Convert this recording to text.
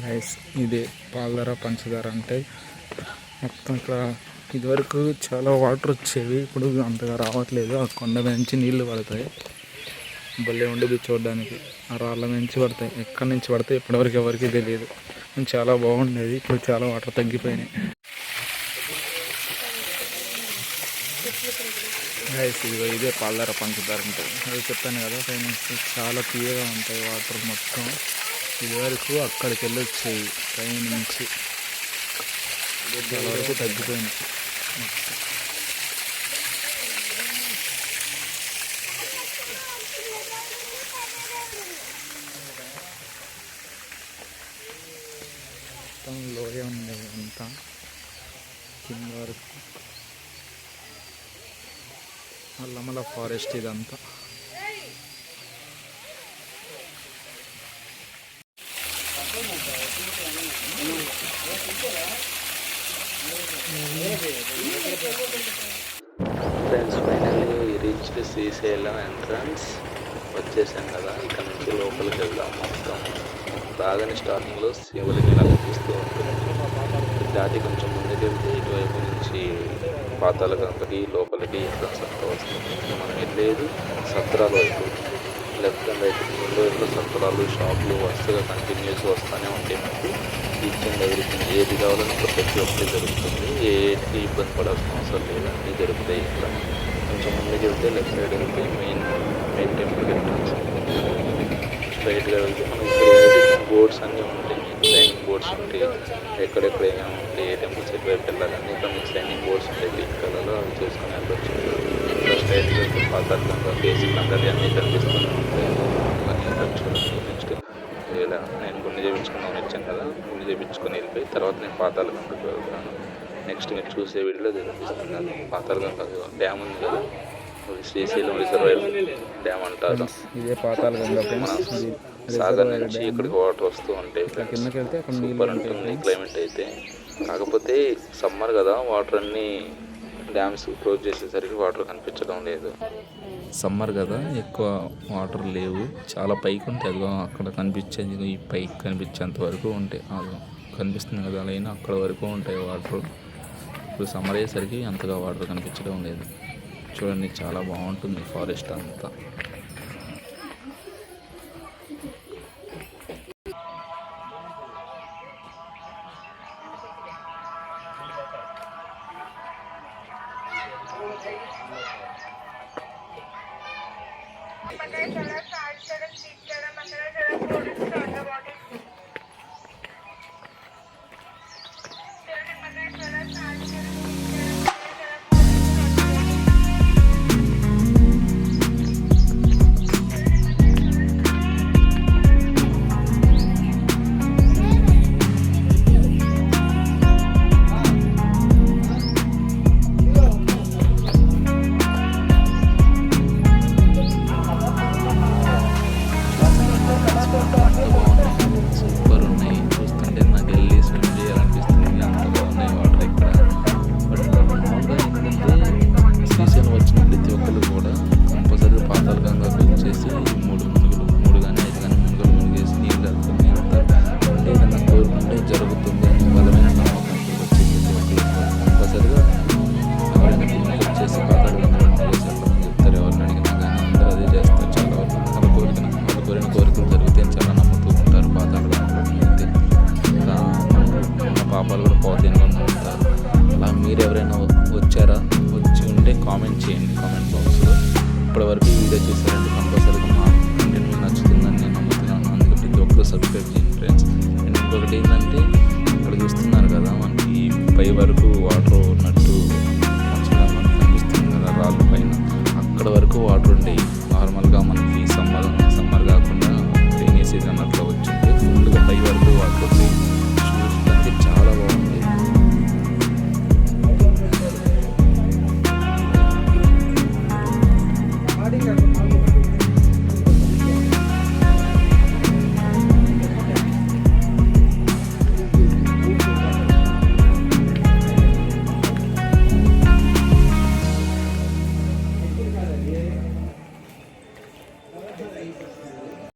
Guys ఇదే పాలధార పంచదార అంటే మొత్తం ఇక్కడ ఇదివరకు చాలా వాటర్ వచ్చేవి, ఇప్పుడు అంతగా రావట్లేదు. ఆ కొండ నుంచి నీళ్లు పడతాయి, భలే ఉండేది చూడడానికి. ఆ రాళ్ళ నుంచి పడతాయి, ఎక్కడి నుంచి పడతాయి ఇప్పటివరకు ఎవరికి తెలియదు. చాలా బాగుండేది, ఇప్పుడు చాలా వాటర్ తగ్గిపోయినాయి. గైస్ ఇదే పాలధార పంచదార ఉంటుంది. అది చెప్పాను కదా పైన చాలా తీయగా ఉంటాయి వాటర్ మొత్తం. ఇదివరకు అక్కడికి వెళ్ళి వచ్చేవి, పైన నుంచి చాలా వరకు తగ్గిపోయినాయి. మొత్తం లోయ ఉంది అంతా కింద వరకు. నల్లమల ఫారెస్ట్ ఇదంతా. Friends finally reached Srisailam entrance వచ్చేసాం కదా. ఇక్కడ నుంచి లోపలికి వెళ్దాం. మొత్తం బాగానే స్టార్టింగ్లో శివుడిని కనిపిస్తూ ఉంటుంది. దాటి కొంచెం ముందుకు వెళ్తే ఇటువైపు నుంచి పాతాళగంగకి లోపలికి ఎంట్రన్స్ అంతా వస్తుంది. మనం వెళ్ళేది సత్రాల వైపు. లెఫ్ట్ అండ్ రైట్ ముందు వైపు సత్రాలు, షాపులు వరుసగా కంటిన్యూస్ వస్తూనే ఉంటాయి. మనకి ఈచ్ అండ్ ఎవ్రీథింగ్ ఏది కావాలని ప్రతి ఒక్కటి జరుగుతుంది. ఏటికి ఇబ్బంది పడాల్సిన అవసరం లేదు, అన్నీ జరుగుతాయి ఇక్కడ. కొంచెం ముందుకు వెళ్తే లెఫ్ట్ సైడ్ వెళ్తే మెయిన్ టెంపుల్ ఎంట్రన్స్. స్ట్రైట్గా వెళ్తే మనం ఇక్కడ బోర్డ్స్ అన్నీ ఉంటాయి, సైనింగ్ బోర్డ్స్ ఉంటాయి. ఎక్కడెక్కడ ఏమేమి ఉంటాయి, ఏ టెంపుల్స్ ఎటువైపు వెళ్ళాలని ఇక్కడ మీకు సైనింగ్ బోర్డ్స్ ఉంటాయి గ్రీన్ కలర్లో, అవి చూసుకొని వెళ్ళొచ్చు. ఇంకా స్ట్రైట్గా వెళ్తే పాతాళగంగ బేసిక్ అందరి అన్నీ కనిపిస్తూనే ఉంటాయి. అన్నీ చూడండి. నెక్స్ట్ ఇలా నేను గుండె చేయించుకున్నాను వచ్చాను కదా, గుండె చేయించుకొని వెళ్ళిపోయి తర్వాత నేను పాతాళగంగకి వెళ్తాను. నెక్స్ట్ మీరు చూసే వీడియోలో చూపిస్తున్నాను. పాతాళగంగ డ్యామ్ ఉంది కదా, శ్రీశైలం రిజర్వాయర్ డ్యామ్ అంటారు. ఇదే పాతాళగంగ సాగర్ నుంచి ఇక్కడికి వాటర్ వస్తూ ఉంటాయి. సూపర్ ఉంటుంది క్లైమేట్ అయితే. కాకపోతే సమ్మర్ కదా, వాటర్ అన్నీ డ్యామ్స్ క్లోజ్ చేసేసరికి వాటర్ కనిపించడం లేదు. సమ్మర్ కదా, ఎక్కువ వాటర్ లేవు, చాలా పైకి ఉంటాయి. అదిగో అక్కడ కనిపించేది, ఈ పైకి కనిపించేంత వరకు ఉంటాయి. అది కనిపిస్తుంది కదా, అలా అయినా అక్కడ వరకు ఉంటాయి వాటర్. ఇప్పుడు సమ్మర్ అయ్యేసరికి అంతగా వాటర్ కనిపించడం లేదు. చూడండి చాలా బాగుంటుంది ఫారెస్ట్ అంతా. పాపాలు కూడా పోతాయని నమ్ముతారు. అలా మీరు ఎవరైనా వచ్చారా, వచ్చి ఉంటే కామెంట్ చేయండి కామెంట్ బాక్స్లో. ఇప్పటివరకు ఈ వీడియో చూసారంటే కంపల్సరీగా మా కంటెంట్ మీకు నచ్చుతుందని నేను నమ్ముతున్నాను. అందుకే ప్రతి ఒక్కరు సబ్స్క్రైబ్ చేయండి ఫ్రెండ్స్. అండ్ ఇంకొకటి ఏంటంటే, ఇక్కడ చూస్తున్నారు కదా మనకి పై వరకు వాటర్ ఉన్నట్టు మంచిగా మనకు కనిపిస్తుంది కదా రాళ్ళ పైన, అక్కడ వరకు వాటర్ ఉండేవి.